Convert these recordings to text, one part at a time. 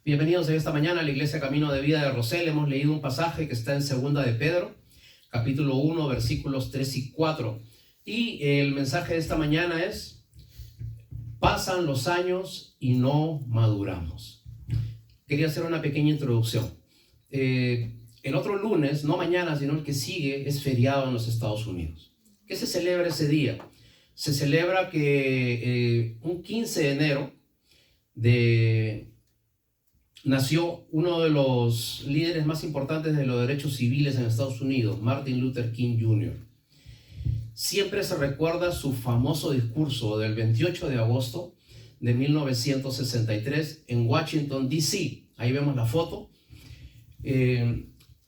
Bienvenidos en esta mañana a la Iglesia Camino de Vida de Rosel. Hemos leído un pasaje que está en Segunda de Pedro, capítulo 1, versículos 3 y 4. Y el mensaje de esta mañana es: pasan los años y no maduramos. Quería hacer una pequeña introducción. El otro lunes, no mañana, sino el que sigue, es feriado en los Estados Unidos. ¿Qué se celebra ese día? Se celebra que un 15 de enero nació uno de los líderes más importantes de los derechos civiles en Estados Unidos, Martin Luther King Jr. Siempre se recuerda su famoso discurso del 28 de agosto de 1963 en Washington, D.C. Ahí vemos la foto,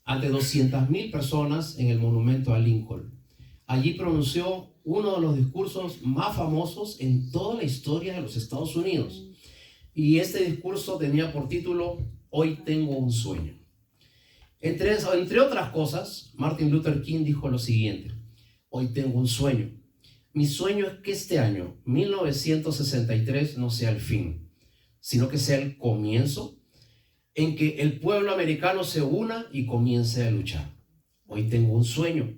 ante 200,000 personas en el monumento a Lincoln. Allí pronunció uno de los discursos más famosos en toda la historia de los Estados Unidos. Y este discurso tenía por título: Hoy tengo un sueño. Entre otras cosas, Martin Luther King dijo lo siguiente: hoy tengo un sueño. Mi sueño es que este año, 1963, no sea el fin, sino que sea el comienzo en que el pueblo americano se una y comience a luchar. Hoy tengo un sueño.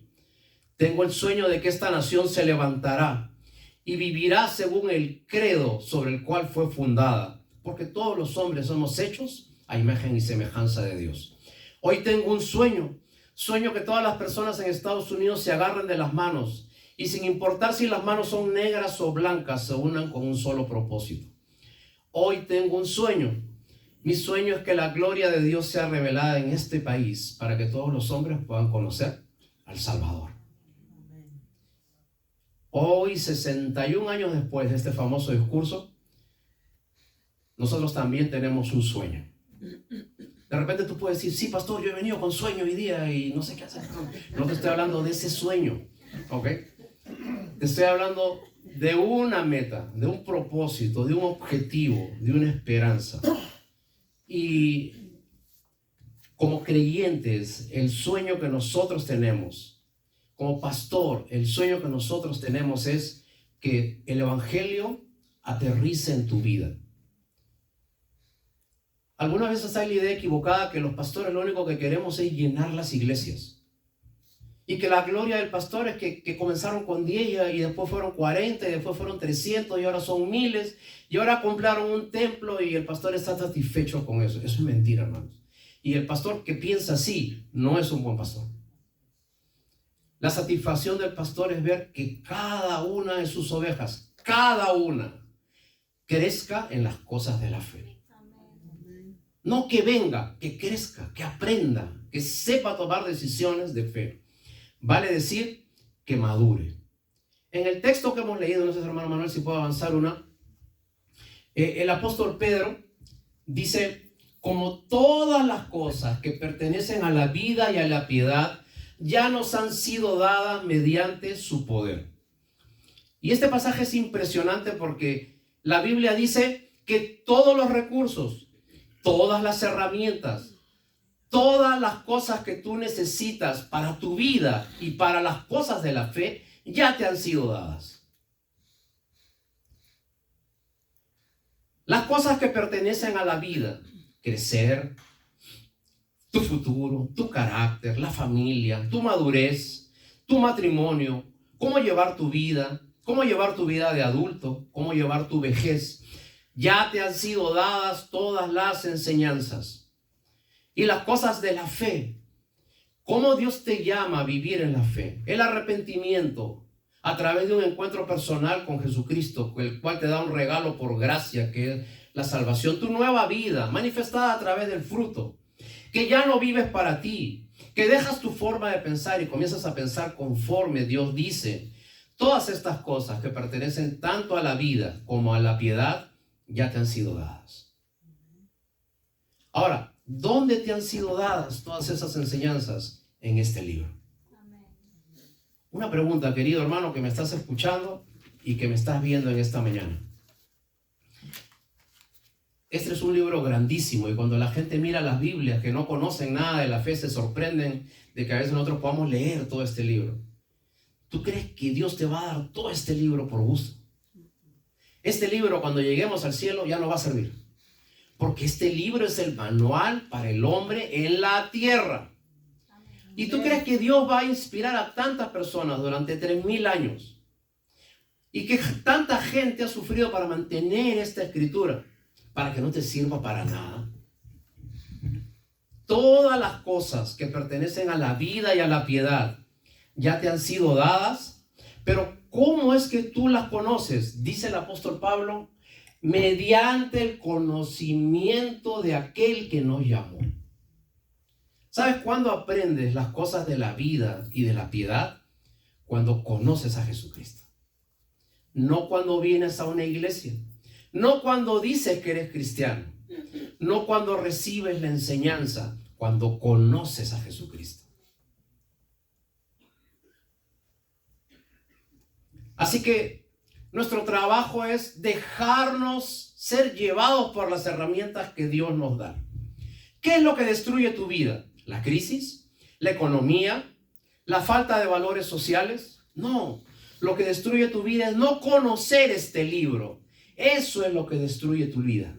Tengo el sueño de que esta nación se levantará y vivirá según el credo sobre el cual fue fundada, porque todos los hombres somos hechos a imagen y semejanza de Dios. Hoy tengo un sueño que todas las personas en Estados Unidos se agarren de las manos y, sin importar si las manos son negras o blancas, se unan con un solo propósito. Hoy tengo un sueño. Mi sueño es que la gloria de Dios sea revelada en este país para que todos los hombres puedan conocer al Salvador. Hoy, 61 años después de este famoso discurso, nosotros también tenemos un sueño. De repente tú puedes decir: sí, pastor, yo he venido con sueño hoy día y no sé qué hacer. No te estoy hablando de ese sueño, ¿ok? Te estoy hablando de una meta, de un propósito, de un objetivo, de una esperanza. Y como creyentes, el sueño que nosotros tenemos, como pastor, el sueño que nosotros tenemos es que el evangelio aterrice en tu vida. Algunas veces hay la idea equivocada que los pastores lo único que queremos es llenar las iglesias. Y que la gloria del pastor es que comenzaron con 10 y después fueron 40 y después fueron 300 y ahora son miles y ahora compraron un templo y el pastor está satisfecho con eso. Eso es mentira, hermanos. Y el pastor que piensa así no es un buen pastor. La satisfacción del pastor es ver que cada una de sus ovejas, cada una, crezca en las cosas de la fe. No que venga, que crezca, que aprenda, que sepa tomar decisiones de fe. Vale decir que madure. En el texto que hemos leído, no sé, hermano Manuel, si puedo avanzar el apóstol Pedro dice: como todas las cosas que pertenecen a la vida y a la piedad ya nos han sido dadas mediante su poder. Y este pasaje es impresionante porque la Biblia dice que todos los recursos, todas las herramientas, todas las cosas que tú necesitas para tu vida y para las cosas de la fe ya te han sido dadas. Las cosas que pertenecen a la vida: crecer, tu futuro, tu carácter, la familia, tu madurez, tu matrimonio, cómo llevar tu vida de adulto, cómo llevar tu vejez. Ya te han sido dadas todas las enseñanzas. Y las cosas de la fe, cómo Dios te llama a vivir en la fe. El arrepentimiento a través de un encuentro personal con Jesucristo, el cual te da un regalo por gracia, que es la salvación. Tu nueva vida manifestada a través del fruto. Que ya no vives para ti, que dejas tu forma de pensar y comienzas a pensar conforme Dios dice. Todas estas cosas que pertenecen tanto a la vida como a la piedad ya te han sido dadas. Ahora, ¿dónde te han sido dadas todas esas enseñanzas? En este libro. Una pregunta, querido hermano que me estás escuchando y que me estás viendo en esta mañana. Este es un libro grandísimo y cuando la gente mira las Biblias que no conocen nada de la fe se sorprenden de que a veces nosotros podamos leer todo este libro. ¿Tú crees que Dios te va a dar todo este libro por gusto? Este libro, cuando lleguemos al cielo, ya no va a servir. Porque este libro es el manual para el hombre en la tierra. ¿Y tú crees que Dios va a inspirar a tantas personas durante 3000 años? Y que tanta gente ha sufrido para mantener esta escritura, para que no te sirva para nada. Todas las cosas que pertenecen a la vida y a la piedad ya te han sido dadas, pero ¿cómo es que tú las conoces? Dice el apóstol Pablo, mediante el conocimiento de aquel que nos llamó. ¿Sabes cuándo aprendes las cosas de la vida y de la piedad? Cuando conoces a Jesucristo. No cuando vienes a una iglesia, no cuando dices que eres cristiano, no cuando recibes la enseñanza, cuando conoces a Jesucristo. Así que nuestro trabajo es dejarnos ser llevados por las herramientas que Dios nos da. ¿Qué es lo que destruye tu vida? ¿La crisis? ¿La economía? ¿La falta de valores sociales? No. Lo que destruye tu vida es no conocer este libro. Eso es lo que destruye tu vida.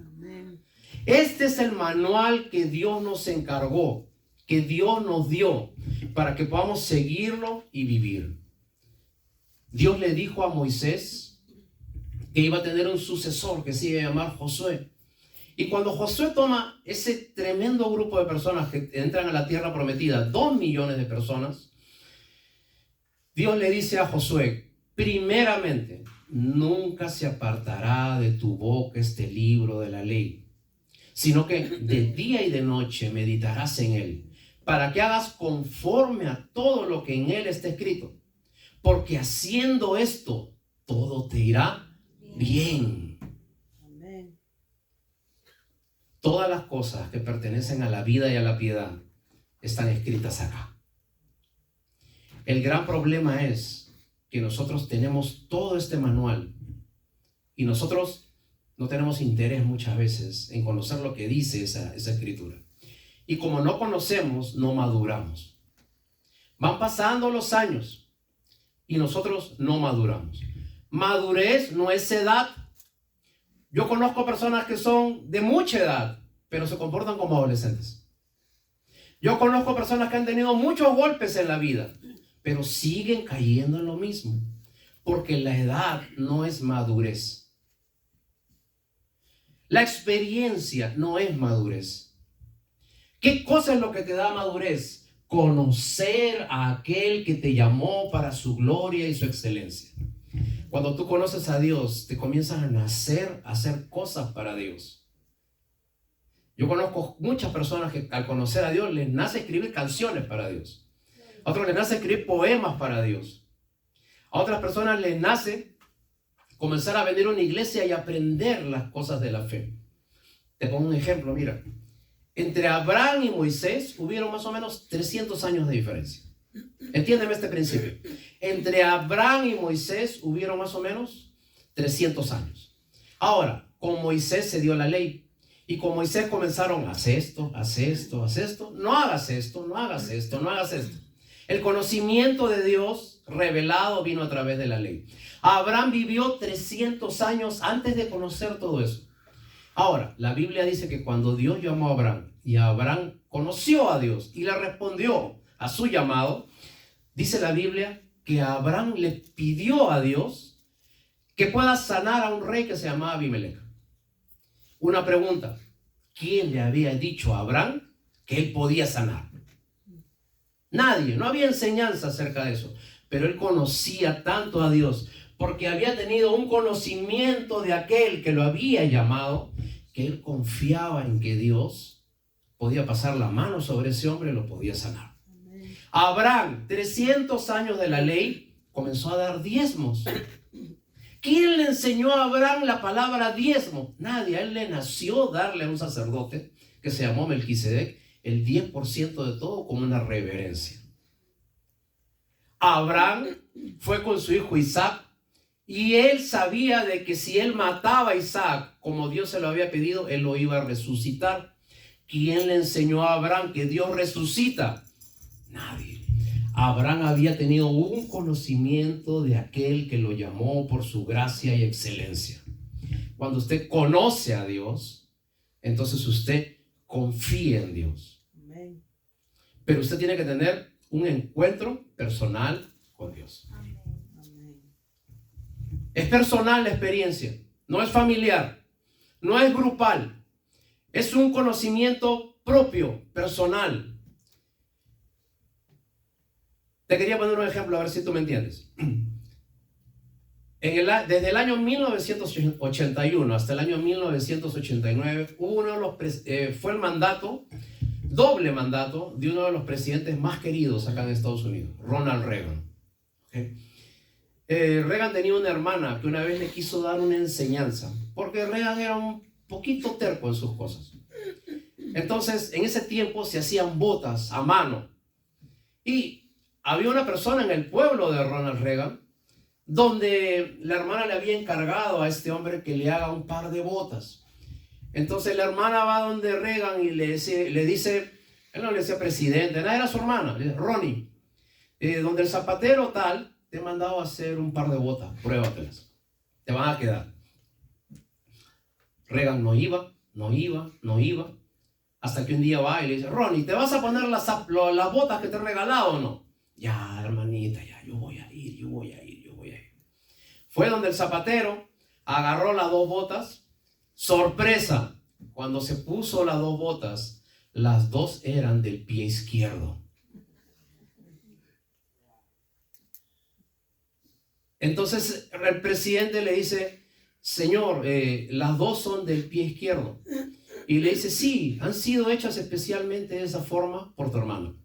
Este es el manual que Dios nos encargó, que Dios nos dio, para que podamos seguirlo y vivir. Dios le dijo a Moisés que iba a tener un sucesor que se iba a llamar Josué. Y cuando Josué toma ese tremendo grupo de personas que entran a la tierra prometida, 2 millones de personas, Dios le dice a Josué, primeramente, nunca se apartará de tu boca este libro de la ley, sino que de día y de noche meditarás en él, para que hagas conforme a todo lo que en él está escrito. Porque haciendo esto, todo te irá bien. Amén. Todas las cosas que pertenecen a la vida y a la piedad están escritas acá. El gran problema es que nosotros tenemos todo este manual y nosotros no tenemos interés muchas veces en conocer lo que dice esa escritura. Y como no conocemos, no maduramos. Van pasando los años y nosotros no maduramos. Madurez no es edad. Yo conozco personas que son de mucha edad, pero se comportan como adolescentes. Yo conozco personas que han tenido muchos golpes en la vida, pero siguen cayendo en lo mismo, porque la edad no es madurez. La experiencia no es madurez. ¿Qué cosa es lo que te da madurez? Conocer a aquel que te llamó para su gloria y su excelencia. Cuando tú conoces a Dios, te comienzas a nacer a hacer cosas para Dios. Yo conozco muchas personas que al conocer a Dios les nace escribir canciones para Dios. A otros les nace escribir poemas para Dios. A otras personas les nace comenzar a venir a una iglesia y aprender las cosas de la fe. Te pongo un ejemplo, mira. Entre Abraham y Moisés hubieron más o menos 300 años de diferencia. Entiéndeme este principio. Entre Abraham y Moisés hubieron más o menos 300 años. Ahora, con Moisés se dio la ley. Y con Moisés comenzaron, haz esto, haz esto, haz esto. No hagas esto, no hagas esto, no hagas esto. El conocimiento de Dios revelado vino a través de la ley. Abraham vivió 300 años antes de conocer todo eso. Ahora, la Biblia dice que cuando Dios llamó a Abraham y Abraham conoció a Dios y le respondió a su llamado, dice la Biblia que Abraham le pidió a Dios que pueda sanar a un rey que se llamaba Abimelech. Una pregunta, ¿quién le había dicho a Abraham que él podía sanar? Nadie, no había enseñanza acerca de eso, pero él conocía tanto a Dios porque había tenido un conocimiento de aquel que lo había llamado, que él confiaba en que Dios podía pasar la mano sobre ese hombre y lo podía sanar. Amén. Abraham, 300 años de la ley, comenzó a dar diezmos. ¿Quién le enseñó a Abraham la palabra diezmo? Nadie. A él le nació darle a un sacerdote que se llamó Melquisedec el 10% de todo como una reverencia. Abraham fue con su hijo Isaac y él sabía de que si él mataba a Isaac como Dios se lo había pedido, él lo iba a resucitar. ¿Quién le enseñó a Abraham que Dios resucita? Nadie. Abraham había tenido un conocimiento de aquel que lo llamó por su gracia y excelencia. Cuando usted conoce a Dios, entonces usted confía en Dios. Amén. Pero usted tiene que tener un encuentro personal con Dios. Amén. Es personal la experiencia, no es familiar, no es grupal, es un conocimiento propio, personal. Te quería poner un ejemplo, a ver si tú me entiendes. Desde el año 1981 hasta el año 1989 fue el mandato, doble mandato, de uno de los presidentes más queridos acá en Estados Unidos, Ronald Reagan. ¿Okay? Reagan tenía una hermana que una vez le quiso dar una enseñanza, porque Reagan era un poquito terco en sus cosas. Entonces, en ese tiempo se hacían botas a mano. Y había una persona en el pueblo de Ronald Reagan donde la hermana le había encargado a este hombre que le haga un par de botas. Entonces la hermana va donde Reagan y le dice, él no le decía presidente, nada, era su hermana, le dice, Ronnie, donde el zapatero tal, te he mandado a hacer un par de botas, pruébatelas, te van a quedar. Reagan no iba, hasta que un día va y le dice, Ronnie, ¿te vas a poner las botas que te he regalado o no? Ya, hermanita, ya, yo voy a ir. Fue donde el zapatero agarró las dos botas. Sorpresa, cuando se puso las dos botas, las dos eran del pie izquierdo. Entonces el presidente le dice, señor, las dos son del pie izquierdo. Y le dice, sí, han sido hechas especialmente de esa forma por tu hermano.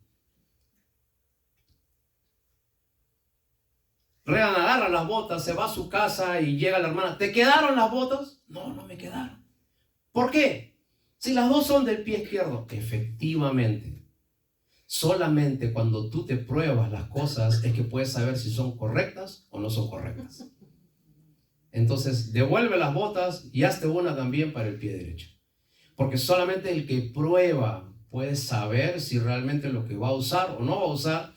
Reagan agarra las botas, se va a su casa y llega la hermana. ¿Te quedaron las botas? No, no me quedaron. ¿Por qué? Si las dos son del pie izquierdo. Efectivamente. Solamente cuando tú te pruebas las cosas es que puedes saber si son correctas o no son correctas. Entonces, devuelve las botas y hazte una también para el pie derecho. Porque solamente el que prueba puede saber si realmente lo que va a usar o no va a usar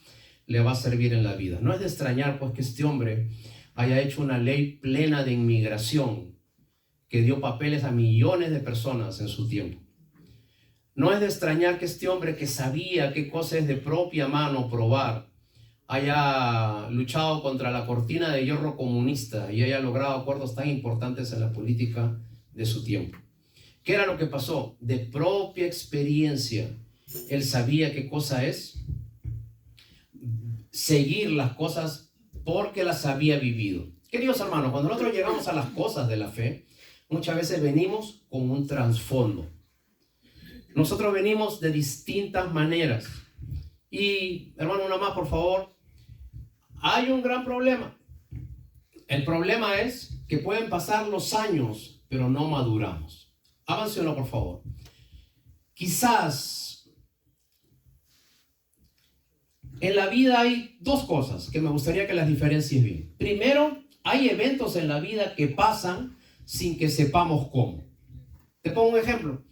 le va a servir en la vida. No es de extrañar pues que este hombre haya hecho una ley plena de inmigración que dio papeles a millones de personas en su tiempo. No es de extrañar que este hombre, que sabía qué cosa es de propia mano probar, haya luchado contra la cortina de hierro comunista y haya logrado acuerdos tan importantes en la política de su tiempo. ¿Qué era lo que pasó? De propia experiencia, él sabía qué cosa es seguir las cosas porque las había vivido. Queridos hermanos, cuando nosotros llegamos a las cosas de la fe, muchas veces venimos con un trasfondo. Nosotros venimos de distintas maneras. Y, hermano, una más, por favor. Hay un gran problema. El problema es que pueden pasar los años, pero no maduramos. Avance uno, por favor. Quizás en la vida hay dos cosas que me gustaría que las diferencies bien. Primero, hay eventos en la vida que pasan sin que sepamos cómo. Te pongo un ejemplo.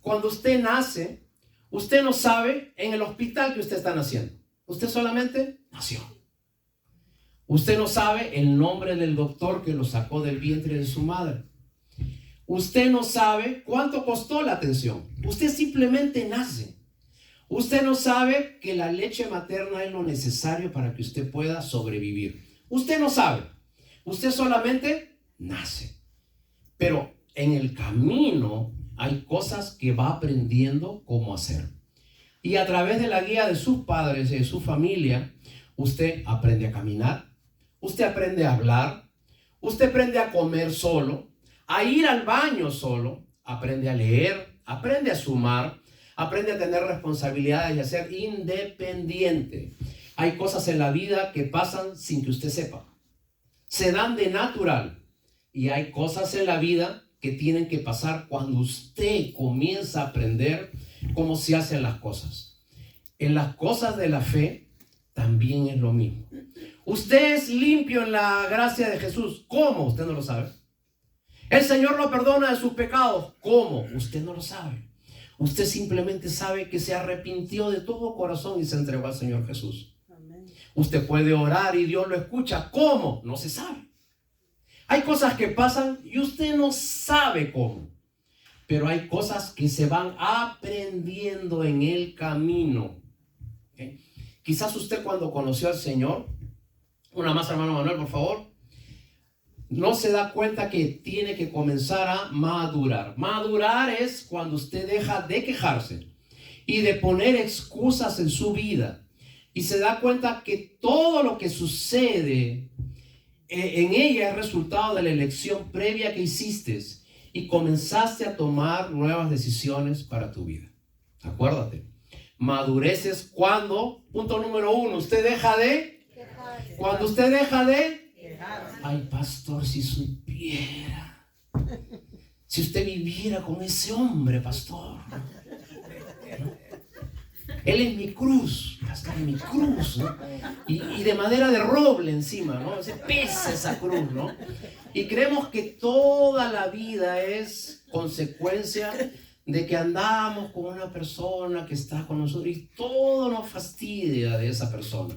Cuando usted nace, usted no sabe en el hospital que usted está naciendo. Usted solamente nació. Usted no sabe el nombre del doctor que lo sacó del vientre de su madre. Usted no sabe cuánto costó la atención. Usted simplemente nace. Usted no sabe que la leche materna es lo necesario para que usted pueda sobrevivir. Usted no sabe. Usted solamente nace. Pero en el camino hay cosas que va aprendiendo cómo hacer. Y a través de la guía de sus padres y de su familia, usted aprende a caminar, usted aprende a hablar, usted aprende a comer solo, a ir al baño solo, aprende a leer, aprende a sumar, aprende a tener responsabilidades y a ser independiente. Hay cosas en la vida que pasan sin que usted sepa. Se dan de natural. Y hay cosas en la vida que tienen que pasar cuando usted comienza a aprender cómo se hacen las cosas. En las cosas de la fe también es lo mismo. Usted es limpio en la gracia de Jesús. ¿Cómo? Usted no lo sabe. El Señor lo perdona de sus pecados. ¿Cómo? Usted no lo sabe. Usted simplemente sabe que se arrepintió de todo corazón y se entregó al Señor Jesús. Amén. Usted puede orar y Dios lo escucha. ¿Cómo? No se sabe. Hay cosas que pasan y usted no sabe cómo. pero hay cosas que se van aprendiendo en el camino. ¿Okay? Quizás usted cuando conoció al Señor, una más, hermano Manuel, por favor, no se da cuenta que tiene que comenzar a madurar. Madurar es cuando usted deja de quejarse y de poner excusas en su vida y se da cuenta que todo lo que sucede en ella es resultado de la elección previa que hiciste y comenzaste a tomar nuevas decisiones para tu vida. Acuérdate, madurez es cuando, punto número 1, usted deja de quejarse. Cuando usted deja de quejarse. Ay, pastor, si supiera, si usted viviera con ese hombre, pastor, ¿no? Él es mi cruz, pastor, mi cruz, ¿no? Y de madera de roble encima, ¿no? Se pesa esa cruz, ¿no? Y creemos que toda la vida es consecuencia de que andamos con una persona que está con nosotros y todo nos fastidia de esa persona.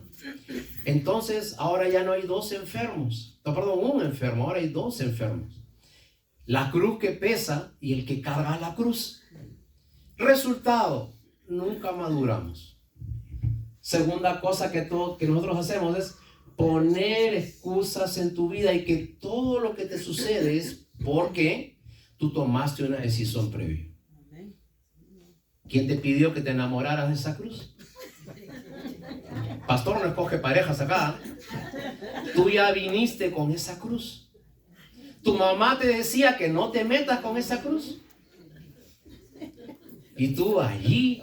Entonces, ahora ya no hay dos enfermos, no, perdón, un enfermo, ahora hay dos enfermos. La cruz que pesa y el que carga la cruz. Resultado, nunca maduramos. Segunda cosa que nosotros hacemos es poner excusas en tu vida y que todo lo que te sucede es porque tú tomaste una decisión previa. ¿Quién te pidió que te enamoraras de esa cruz? Pastor no escoge parejas acá. Tú ya viniste con esa cruz. Tu mamá te decía que no te metas con esa cruz. Y tú allí,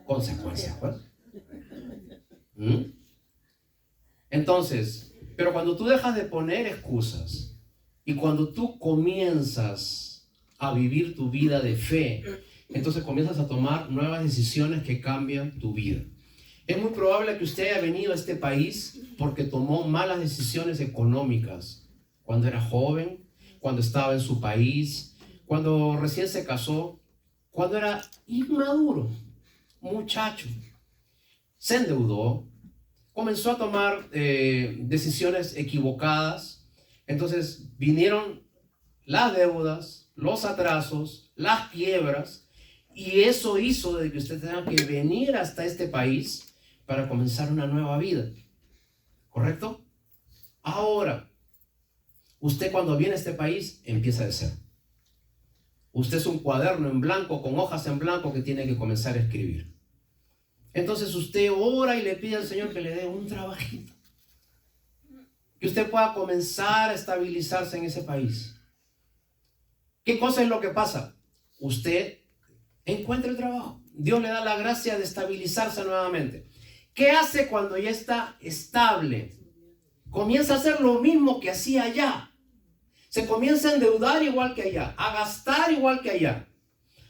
consecuencias, pues. Entonces, pero cuando tú dejas de poner excusas y cuando tú comienzas a vivir tu vida de fe, entonces comienzas a tomar nuevas decisiones que cambian tu vida. Es muy probable que usted haya venido a este país porque tomó malas decisiones económicas cuando era joven, cuando estaba en su país, cuando recién se casó, cuando era inmaduro, muchacho, se endeudó, comenzó a tomar decisiones equivocadas. Entonces vinieron las deudas, los atrasos, las quiebras, y eso hizo de que usted tenga que venir hasta este país para comenzar una nueva vida. ¿Correcto? Ahora, usted cuando viene a este país empieza de cero. Usted es un cuaderno en blanco, con hojas en blanco que tiene que comenzar a escribir. Entonces usted ora y le pide al Señor que le dé un trabajito, que usted pueda comenzar a estabilizarse en ese país. ¿Qué cosa es lo que pasa? Usted encuentra el trabajo. Dios le da la gracia de estabilizarse nuevamente. ¿Qué hace cuando ya está estable? Comienza a hacer lo mismo que hacía allá. Se comienza a endeudar igual que allá, a gastar igual que allá,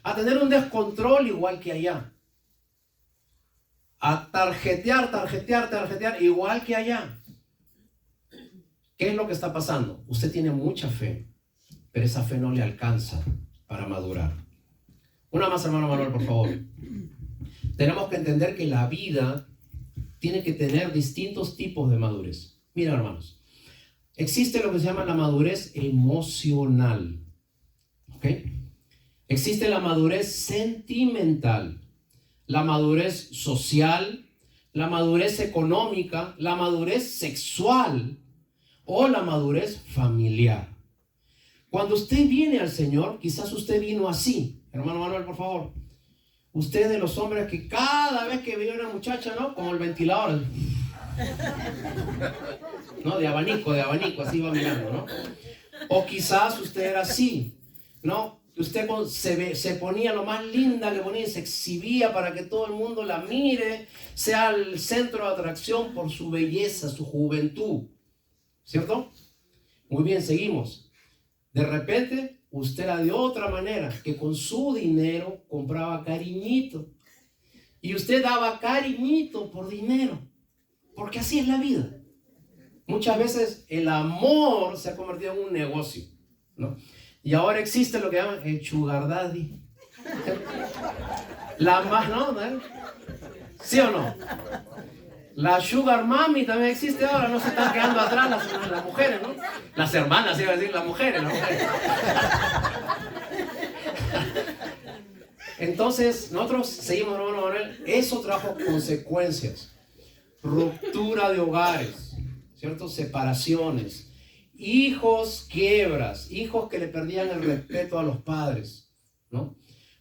a tener un descontrol igual que allá, a tarjetear igual que allá. ¿Qué es lo que está pasando? Usted tiene mucha fe, pero esa fe no le alcanza para madurar. Una más, hermano Manuel, por favor. Tenemos que entender que la vida tiene que tener distintos tipos de madurez. Mira, hermanos. Existe lo que se llama la madurez emocional. ¿Ok? Existe la madurez sentimental, la madurez social, la madurez económica, la madurez sexual o la madurez familiar. Cuando usted viene al Señor, quizás usted vino así. Hermano Manuel, por favor. Usted es de los hombres que cada vez que ve una muchacha, ¿no? Como el ventilador. ¿No? De abanico, así va mirando, ¿no? O quizás usted era así, ¿no? Usted se ponía lo más linda que ponía y se exhibía para que todo el mundo la mire, sea el centro de atracción por su belleza, su juventud, ¿cierto? Muy bien, seguimos. De repente, usted era de otra manera, que con su dinero compraba cariñito. Y usted daba cariñito por dinero, porque así es la vida. Muchas veces el amor se ha convertido en un negocio, ¿no? Y ahora existe lo que llaman el sugar daddy. La más, ¿no? ¿Sí o no? La sugar mami también existe ahora, no se están quedando atrás las mujeres, ¿no? Las hermanas, iba a decir, las mujeres. Entonces, nosotros seguimos, hermano Manuel, eso trajo consecuencias. Ruptura de hogares, ¿cierto? Separaciones, hijos quiebras, hijos que le perdían el respeto a los padres, ¿no?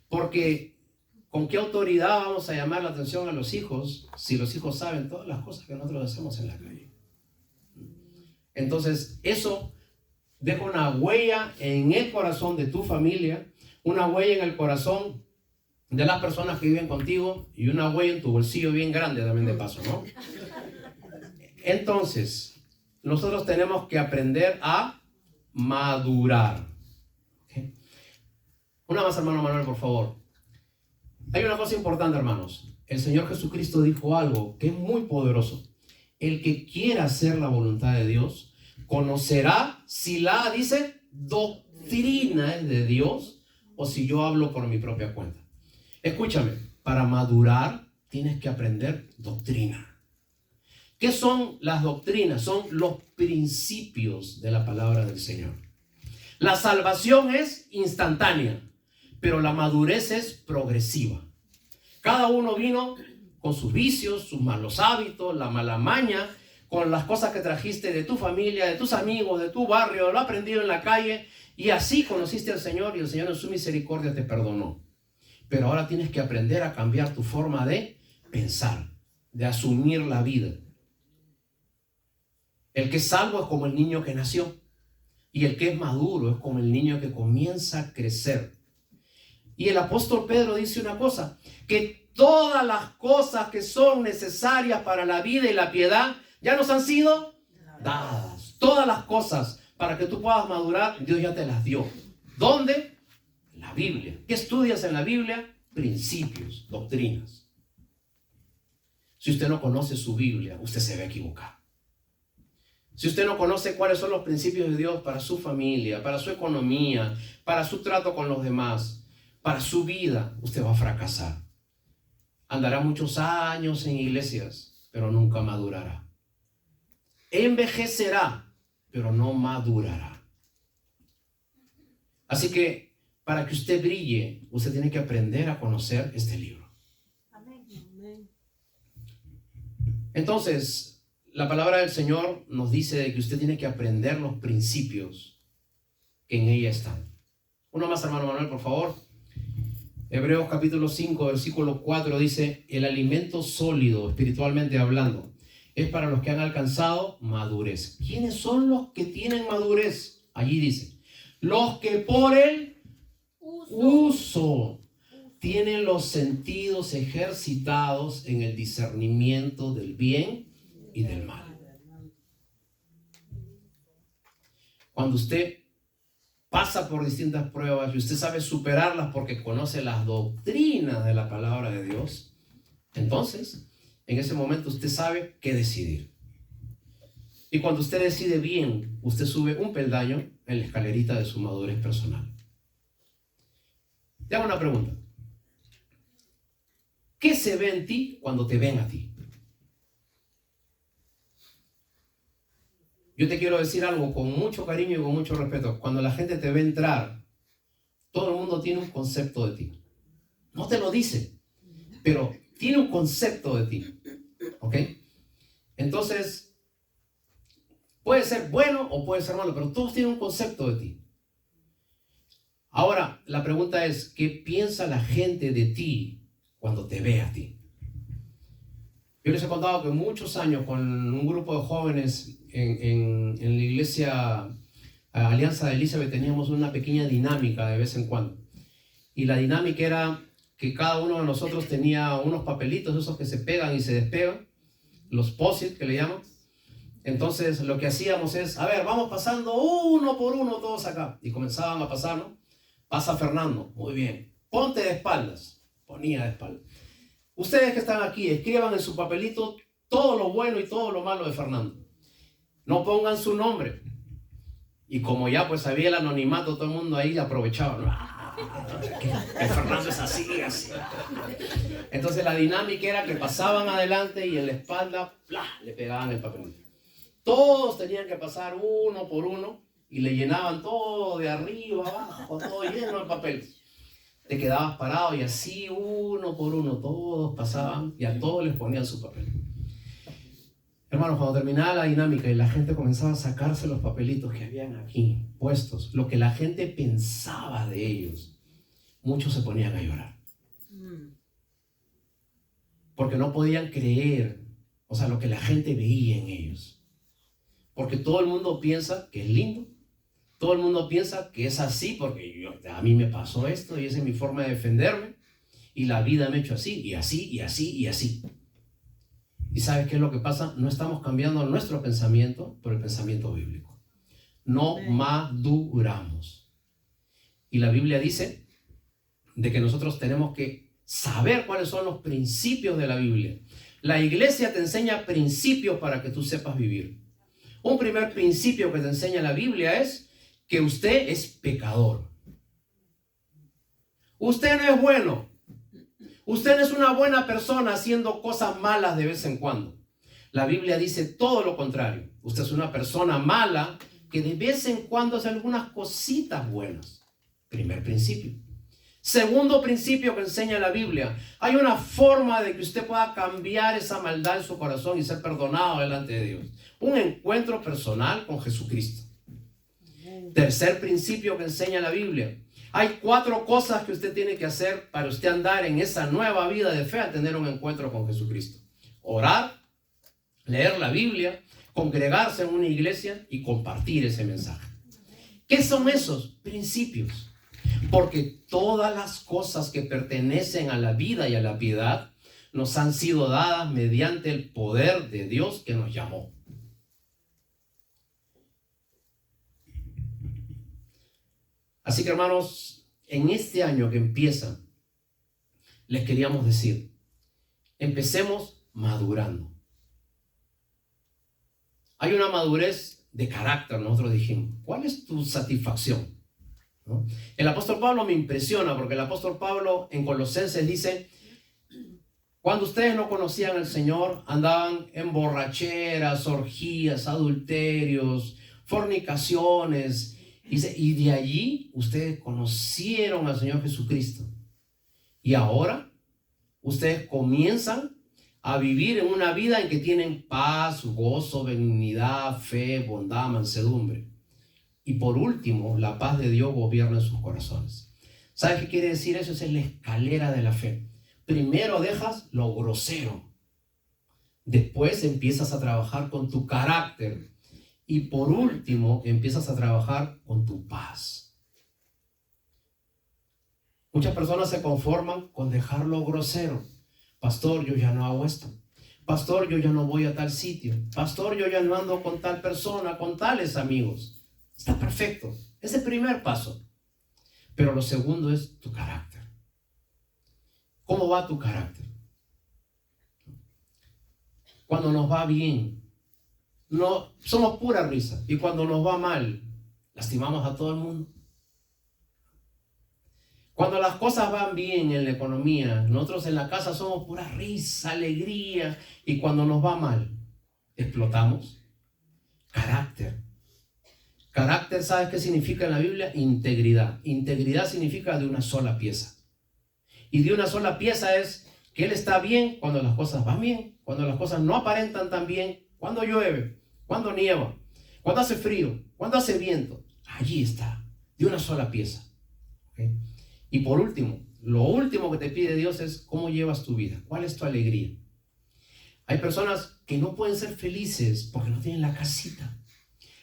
Porque ¿con qué autoridad vamos a llamar la atención a los hijos si los hijos saben todas las cosas que nosotros hacemos en la calle? Entonces, eso deja una huella en el corazón de tu familia, una huella en el corazón de las personas que viven contigo y una huella en tu bolsillo bien grande también de paso, ¿no? Entonces, nosotros tenemos que aprender a madurar. ¿Okay? Una más, hermano Manuel, por favor. Hay una cosa importante, hermanos. El Señor Jesucristo dijo algo que es muy poderoso. El que quiera hacer la voluntad de Dios, conocerá si la, dice, doctrina es de Dios o si yo hablo por mi propia cuenta. Escúchame, para madurar tienes que aprender doctrina. ¿Qué son las doctrinas? Son los principios de la palabra del Señor. La salvación es instantánea, pero la madurez es progresiva. Cada uno vino con sus vicios, sus malos hábitos, la mala maña, con las cosas que trajiste de tu familia, de tus amigos, de tu barrio, lo aprendido en la calle, y así conociste al Señor y el Señor en su misericordia te perdonó. Pero ahora tienes que aprender a cambiar tu forma de pensar, de asumir la vida. El que es salvo es como el niño que nació, y el que es maduro es como el niño que comienza a crecer. Y el apóstol Pedro dice una cosa, que todas las cosas que son necesarias para la vida y la piedad ya nos han sido dadas. Todas las cosas para que tú puedas madurar, Dios ya te las dio. ¿Dónde? En la Biblia. ¿Qué estudias en la Biblia? Principios, doctrinas. Si usted no conoce su Biblia, usted se va a equivocar. Si usted no conoce cuáles son los principios de Dios para su familia, para su economía, para su trato con los demás, para su vida, usted va a fracasar. Andará muchos años en iglesias, pero nunca madurará. Envejecerá, pero no madurará. Así que para que usted brille, usted tiene que aprender a conocer este libro. Entonces, la palabra del Señor nos dice de que usted tiene que aprender los principios que en ella están. Uno más, hermano Manuel, por favor. Hebreos capítulo 5, versículo 4 dice, el alimento sólido, espiritualmente hablando, es para los que han alcanzado madurez. ¿Quiénes son los que tienen madurez? Allí dice, los que por el uso tienen los sentidos ejercitados en el discernimiento del bien y del mal. Cuando usted pasa por distintas pruebas y usted sabe superarlas porque conoce las doctrinas de la palabra de Dios, entonces, en ese momento usted sabe qué decidir. Y cuando usted decide bien, usted sube un peldaño en la escalerita de su madurez personal. Te hago una pregunta. ¿Qué se ve en ti cuando te ven a ti? Yo te quiero decir algo con mucho cariño y con mucho respeto. Cuando la gente te ve entrar, todo el mundo tiene un concepto de ti. No te lo dice, pero tiene un concepto de ti. ¿Ok? Entonces, puede ser bueno o puede ser malo, pero todos tienen un concepto de ti. Ahora, la pregunta es, ¿qué piensa la gente de ti cuando te ve a ti? Yo les he contado que muchos años con un grupo de jóvenes en la iglesia Alianza de Elizabeth teníamos una pequeña dinámica de vez en cuando. Y la dinámica era que cada uno de nosotros tenía unos papelitos, esos que se pegan y se despegan, los post-it que le llaman. Entonces lo que hacíamos es, a ver, vamos pasando uno por uno todos acá. Y comenzaban a pasar, ¿no? Pasa Fernando, muy bien. Ponte de espaldas. Ponía de espaldas. Ustedes que están aquí, escriban en su papelito todo lo bueno y todo lo malo de Fernando. No pongan su nombre. Y como ya pues había el anonimato, todo el mundo ahí aprovechaba, ¿no? Que Fernando es así, así. Entonces la dinámica era que pasaban adelante y en la espalda ¡plá!, le pegaban el papelito. Todos tenían que pasar uno por uno y le llenaban todo de arriba abajo, todo lleno de papel. te quedabas parado y así uno por uno todos pasaban y a todos les ponían su papel. Hermanos, cuando terminaba la dinámica y la gente comenzaba a sacarse los papelitos que habían aquí puestos, lo que la gente pensaba de ellos, muchos se ponían a llorar. Porque no podían creer, o sea, lo que la gente veía en ellos. Porque todo el mundo piensa que es lindo. Todo el mundo piensa que es así porque a mí me pasó esto y esa es mi forma de defenderme. Y la vida me ha hecho así, y así, y así, y así. ¿Y sabes qué es lo que pasa? No estamos cambiando nuestro pensamiento por el pensamiento bíblico. No maduramos. Y la Biblia dice de que nosotros tenemos que saber cuáles son los principios de la Biblia. La iglesia te enseña principios para que tú sepas vivir. Un primer principio que te enseña la Biblia es que usted es pecador. Usted no es bueno. Usted no es una buena persona haciendo cosas malas de vez en cuando. La Biblia dice todo lo contrario. Usted es una persona mala que de vez en cuando hace algunas cositas buenas. Primer principio. Segundo principio que enseña la Biblia. Hay una forma de que usted pueda cambiar esa maldad en su corazón y ser perdonado delante de Dios. Un encuentro personal con Jesucristo. Tercer principio que enseña la Biblia. Hay 4 cosas que usted tiene que hacer para usted andar en esa nueva vida de fe al tener un encuentro con Jesucristo. Orar, leer la Biblia, congregarse en una iglesia y compartir ese mensaje. ¿Qué son esos principios? Porque todas las cosas que pertenecen a la vida y a la piedad nos han sido dadas mediante el poder de Dios que nos llamó. Así que, hermanos, en este año que empieza, les queríamos decir, empecemos madurando. Hay una madurez de carácter, nosotros dijimos. ¿Cuál es tu satisfacción? ¿No? El apóstol Pablo me impresiona porque el apóstol Pablo en Colosenses dice, cuando ustedes no conocían al Señor, andaban en borracheras, orgías, adulterios, fornicaciones, y de allí ustedes conocieron al Señor Jesucristo. Y ahora ustedes comienzan a vivir en una vida en que tienen paz, gozo, benignidad, fe, bondad, mansedumbre. Y por último, la paz de Dios gobierna en sus corazones. ¿Sabes qué quiere decir eso? Esa es la escalera de la fe. Primero dejas lo grosero. Después empiezas a trabajar con tu carácter. Y por último, empiezas a trabajar con tu paz. Muchas personas se conforman con dejar lo grosero. Pastor, yo ya no hago esto. Pastor, yo ya no voy a tal sitio. Pastor, yo ya no ando con tal persona, con tales amigos. Está perfecto. Es el primer paso. Pero lo segundo es tu carácter. ¿Cómo va tu carácter? Cuando nos va bien, no somos pura risa. Y cuando nos va mal, lastimamos a todo el mundo. Cuando las cosas van bien en la economía, nosotros en la casa somos pura risa, alegría. Y cuando nos va mal, explotamos. Carácter. Carácter, ¿sabes qué significa en la Biblia? Integridad. Integridad significa de una sola pieza. Y de una sola pieza es que Él está bien cuando las cosas van bien, cuando las cosas no aparentan tan bien, cuando llueve, cuando nieva, cuando hace frío, cuando hace viento. Allí está, de una sola pieza. ¿Okay? Y por último, lo último que te pide Dios es cómo llevas tu vida, cuál es tu alegría. Hay personas que no pueden ser felices porque no tienen la casita.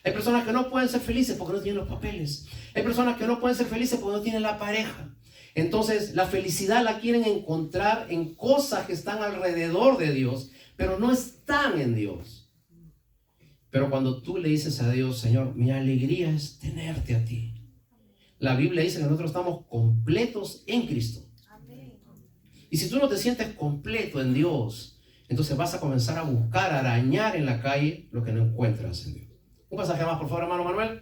Hay personas que no pueden ser felices porque no tienen los papeles. Hay personas que no pueden ser felices porque no tienen la pareja. Entonces, la felicidad la quieren encontrar en cosas que están alrededor de Dios, pero no están en Dios. Pero cuando tú le dices a Dios, Señor, mi alegría es tenerte a ti. La Biblia dice que nosotros estamos completos en Cristo. Y si tú no te sientes completo en Dios, entonces vas a comenzar a buscar, a arañar en la calle lo que no encuentras en Dios. Un pasaje más, por favor, hermano Manuel.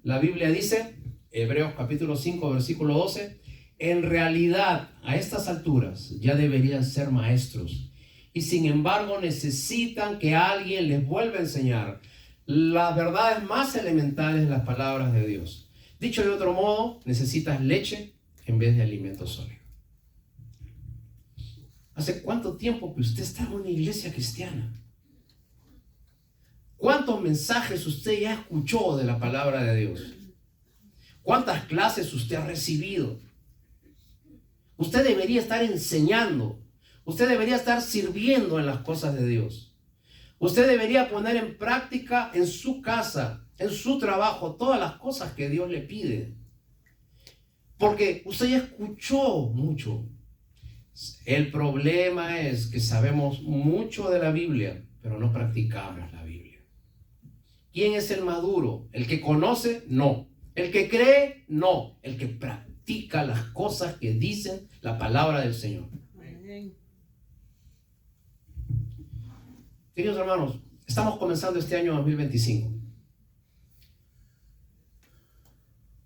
La Biblia dice, Hebreos capítulo 5, versículo 12, en realidad, a estas alturas ya deberían ser maestros y sin embargo necesitan que alguien les vuelva a enseñar las verdades más elementales de las palabras de Dios. Dicho de otro modo, necesitas leche en vez de alimento sólido. ¿Hace cuánto tiempo que usted está en una iglesia cristiana? ¿Cuántos mensajes usted ya escuchó de la palabra de Dios? ¿Cuántas clases usted ha recibido? Usted debería estar enseñando. Usted debería estar sirviendo en las cosas de Dios. Usted debería poner en práctica en su casa, en su trabajo, todas las cosas que Dios le pide. Porque usted ya escuchó mucho. El problema es que sabemos mucho de la Biblia, pero no practicamos la Biblia. ¿Quién es el maduro? ¿El que conoce? No. ¿El que cree? No. El que practica las cosas que dicen la palabra del Señor. Queridos hermanos, estamos comenzando este año 2025.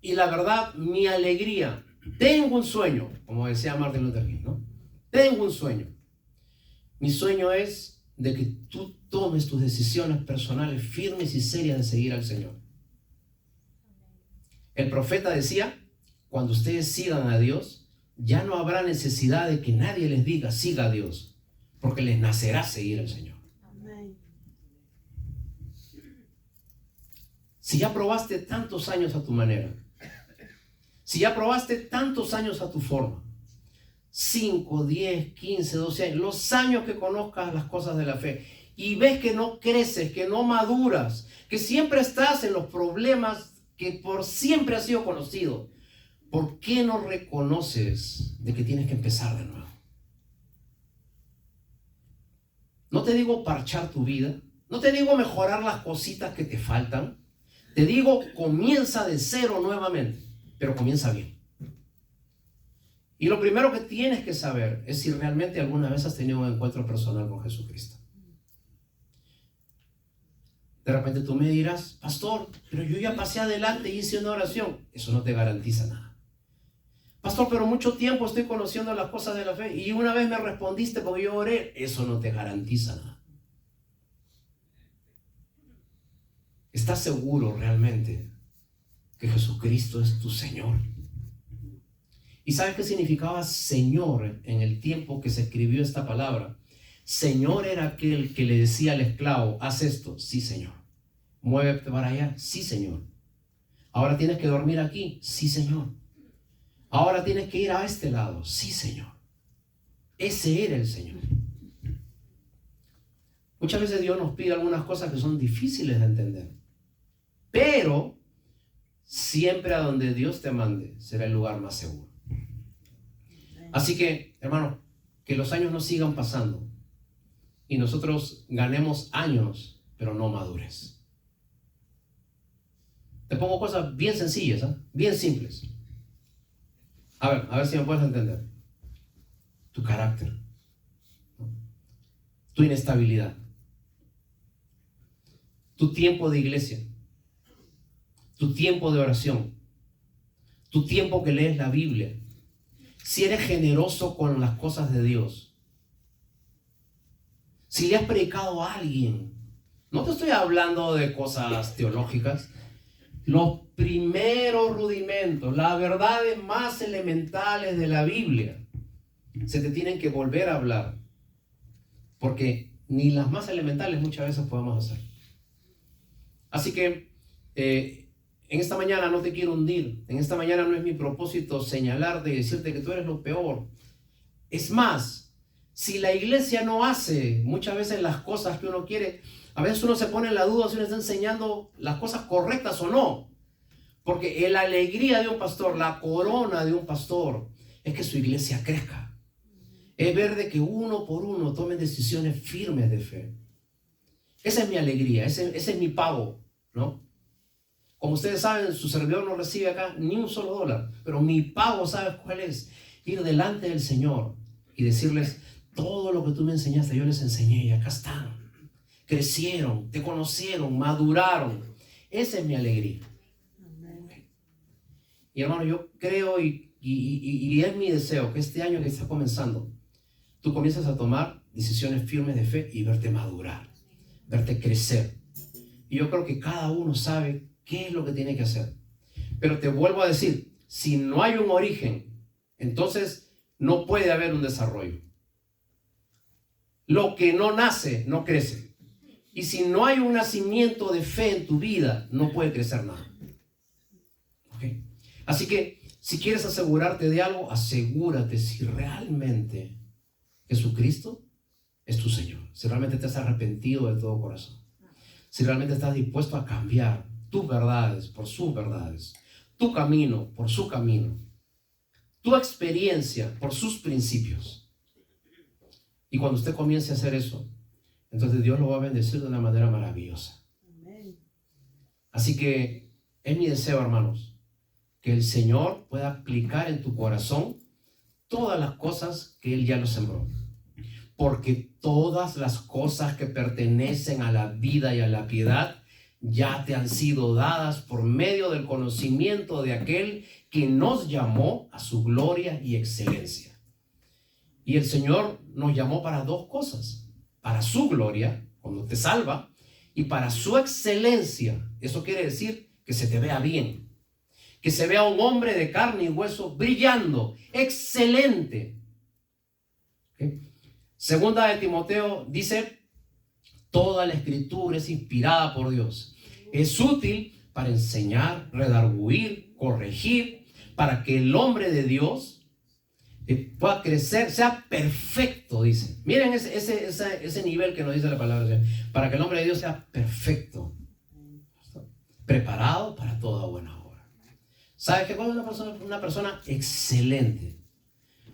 Y la verdad, mi alegría, tengo un sueño, como decía Martin Luther King, ¿no? Tengo un sueño. Mi sueño es de que tú tomes tus decisiones personales firmes y serias de seguir al Señor. El profeta decía, cuando ustedes sigan a Dios, ya no habrá necesidad de que nadie les diga, siga a Dios, porque les nacerá seguir al Señor. Amén. Si ya probaste tantos años a tu manera, si ya probaste tantos años a tu forma, 5, 10, 15, 12 años, los años que conozcas las cosas de la fe, y ves que no creces, que no maduras, que siempre estás en los problemas que por siempre has sido conocido, ¿por qué no reconoces de que tienes que empezar de nuevo? No te digo parchar tu vida, no te digo mejorar las cositas que te faltan, te digo comienza de cero nuevamente, pero comienza bien. Y lo primero que tienes que saber es si realmente alguna vez has tenido un encuentro personal con Jesucristo. De repente tú me dirás, pastor, pero yo ya pasé adelante y hice una oración. Eso no te garantiza nada. Pastor, pero mucho tiempo estoy conociendo las cosas de la fe y una vez me respondiste porque yo oré. Eso no te garantiza nada. ¿Estás seguro realmente que Jesucristo es tu Señor? ¿Y sabes qué significaba Señor en el tiempo que se escribió esta palabra? Señor era aquel que le decía al esclavo, haz esto, sí Señor. Muévete para allá, sí Señor. Ahora tienes que dormir aquí, sí Señor. Ahora tienes que ir a este lado, sí Señor. Ese era el Señor. Muchas veces Dios nos pide algunas cosas que son difíciles de entender, pero siempre a donde Dios te mande será el lugar más seguro. Así que, hermano, que los años no sigan pasando y nosotros ganemos años, pero no madurez. Te pongo cosas bien sencillas, ¿eh? Bien simples. A ver si me puedes entender. Tu carácter, tu inestabilidad, tu tiempo de iglesia, tu tiempo de oración, tu tiempo que lees la Biblia, si eres generoso con las cosas de Dios, si le has predicado a alguien. No te estoy hablando de cosas teológicas. Los primeros rudimentos, las verdades más elementales de la Biblia, se te tienen que volver a hablar, porque ni las más elementales muchas veces podemos hacer. Así que en esta mañana no te quiero hundir. En esta mañana no es mi propósito señalarte y decirte que tú eres lo peor. Es más, si la iglesia no hace muchas veces las cosas que uno quiere, a veces uno se pone en la duda si uno está enseñando las cosas correctas o no. Porque la alegría de un pastor, la corona de un pastor, es que su iglesia crezca. Es ver de que uno por uno tomen decisiones firmes de fe. Esa es mi alegría, ese es mi pago, ¿no? Como ustedes saben, su servidor no recibe acá ni un solo dólar, pero mi pago, ¿sabes cuál es? Ir delante del Señor y decirles, todo lo que tú me enseñaste, yo les enseñé y acá están. Crecieron, te conocieron, maduraron. Esa es mi alegría. Y hermano, yo creo y es mi deseo que este año que está comenzando, tú comiences a tomar decisiones firmes de fe y verte madurar, verte crecer. Y yo creo que cada uno sabe qué es lo que tiene que hacer. Pero te vuelvo a decir, si no hay un origen, entonces no puede haber un desarrollo. Lo que no nace, no crece. Y si no hay un nacimiento de fe en tu vida, no puede crecer nada. ¿Okay? Así que, si quieres asegurarte de algo, asegúrate si realmente Jesucristo es tu Señor. Si realmente te has arrepentido de todo corazón. Si realmente estás dispuesto a cambiar tus verdades por sus verdades. Tu camino por su camino. Tu experiencia por sus principios. Y cuando usted comience a hacer eso, entonces Dios lo va a bendecir de una manera maravillosa. Así que es mi deseo, hermanos, que el Señor pueda aplicar en tu corazón todas las cosas que Él ya lo sembró. Porque todas las cosas que pertenecen a la vida y a la piedad ya te han sido dadas por medio del conocimiento de aquel que nos llamó a su gloria y excelencia. Y el Señor nos llamó para dos cosas. Para su gloria, cuando te salva, y para su excelencia. Eso quiere decir que se te vea bien. Que se vea un hombre de carne y hueso brillando, excelente. ¿Okay? Segunda de Timoteo dice, toda la escritura es inspirada por Dios. Es útil para enseñar, redarguir, corregir, para que el hombre de Dios pueda crecer, sea perfecto, dice. Miren ese nivel que nos dice la palabra, para que el hombre de Dios sea perfecto, preparado para toda buena obra. ¿Sabes qué cosa es una persona excelente?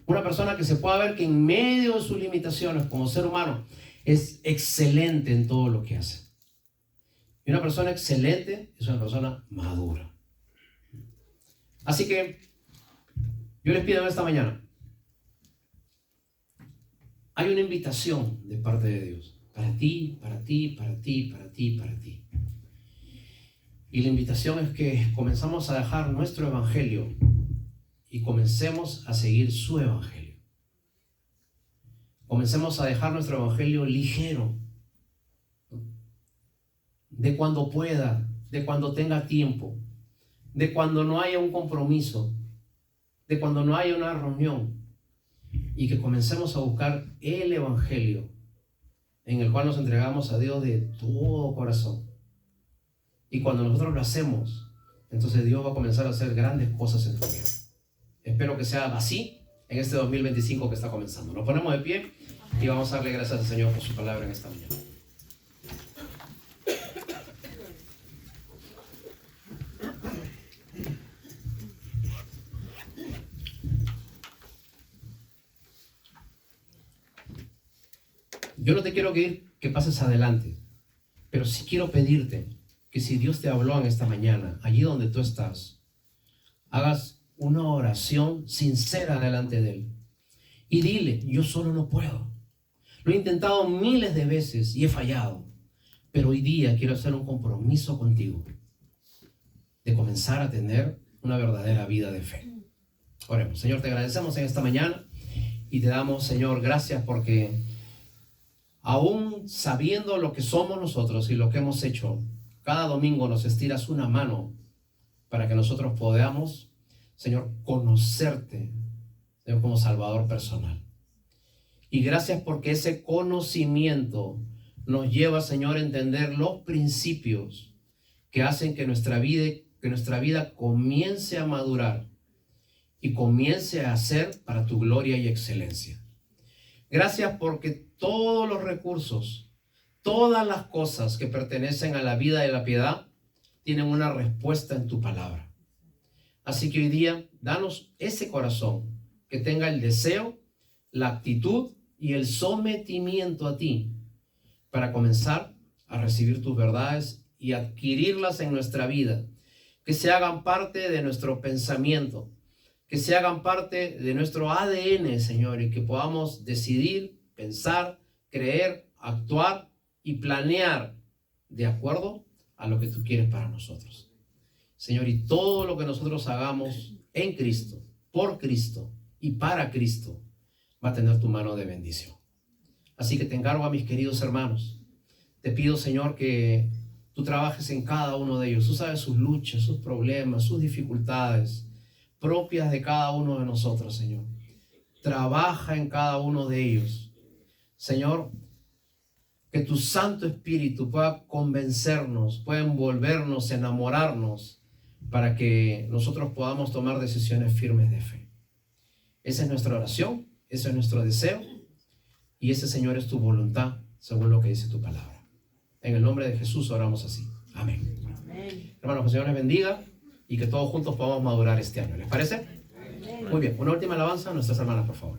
Una persona que se pueda ver que en medio de sus limitaciones como ser humano es excelente en todo lo que hace. Y una persona excelente es una persona madura. Así que yo les pido en esta mañana, hay una invitación de parte de Dios. Para ti, para ti, para ti, para ti, para ti. Y la invitación es que comenzamos a dejar nuestro evangelio y comencemos a seguir su evangelio. Comencemos a dejar nuestro evangelio ligero. De cuando pueda, de cuando tenga tiempo, de cuando no haya un compromiso, de cuando no haya una reunión. Y que comencemos a buscar el evangelio en el cual nos entregamos a Dios de todo corazón. Y cuando nosotros lo hacemos, entonces Dios va a comenzar a hacer grandes cosas en tu vida. Espero que sea así en este 2025 que está comenzando. Nos ponemos de pie y vamos a darle gracias al Señor por su palabra en esta mañana. Yo no te quiero que pases adelante, pero sí quiero pedirte que si Dios te habló en esta mañana, allí donde tú estás, hagas una oración sincera delante de Él. Y dile, yo solo no puedo. Lo he intentado miles de veces y he fallado, pero hoy día quiero hacer un compromiso contigo de comenzar a tener una verdadera vida de fe. Oremos. Señor, te agradecemos en esta mañana y te damos, Señor, gracias porque aún sabiendo lo que somos nosotros y lo que hemos hecho, cada domingo nos estiras una mano para que nosotros podamos, Señor, conocerte, Señor, como Salvador personal. Y gracias porque ese conocimiento nos lleva, Señor, a entender los principios que hacen que nuestra vida comience a madurar y comience a ser para tu gloria y excelencia. Gracias porque todos los recursos, todas las cosas que pertenecen a la vida y la piedad tienen una respuesta en tu palabra. Así que hoy día, danos ese corazón que tenga el deseo, la actitud y el sometimiento a ti para comenzar a recibir tus verdades y adquirirlas en nuestra vida, que se hagan parte de nuestro pensamiento, que se hagan parte de nuestro ADN, Señor, y que podamos decidir, pensar, creer, actuar y planear de acuerdo a lo que tú quieres para nosotros. Señor, y todo lo que nosotros hagamos en Cristo, por Cristo y para Cristo, va a tener tu mano de bendición. Así que te encargo a mis queridos hermanos. Te pido, Señor, que tú trabajes en cada uno de ellos. Tú sabes sus luchas, sus problemas, sus dificultades. propias de cada uno de nosotros, Señor. Trabaja en cada uno de ellos. Señor, que tu Santo Espíritu pueda convencernos, pueda envolvernos, enamorarnos, para que nosotros podamos tomar decisiones firmes de fe. Esa es nuestra oración, ese es nuestro deseo, y ese, Señor, es tu voluntad, según lo que dice tu palabra. En el nombre de Jesús oramos así. Amén. Amén. Hermanos, que el Señor les bendiga y que todos juntos podamos madurar este año. ¿Les parece? Amén. Muy bien, una última alabanza a nuestras hermanas, por favor.